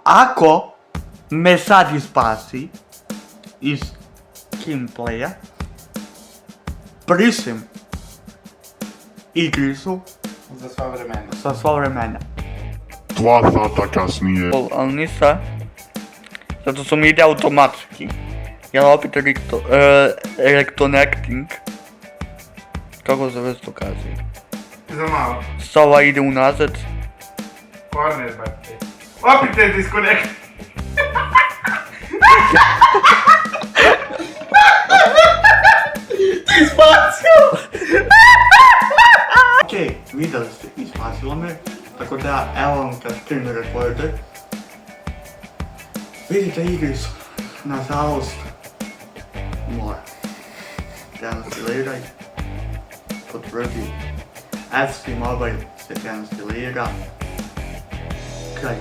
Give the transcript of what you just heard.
ako me sad ispasi iz gameplaya, brišem igricu za sva vremena. 2 sata kasnije. Ali nisa, zato su mi ide automatski. Jel opet reconnecting. Kako se već to kaže? Za malo. Sova ide unazad. Corner bate. Opet je disconnect. Ti spasio! Okej, vidjeli ste, ispasilo me. Tako da, evo vam kad screen recorder. Vidite igricu. Nažalost, mora. Deinstaliraj. Potvrdi. FC Mobile se deinstalira. Kraj.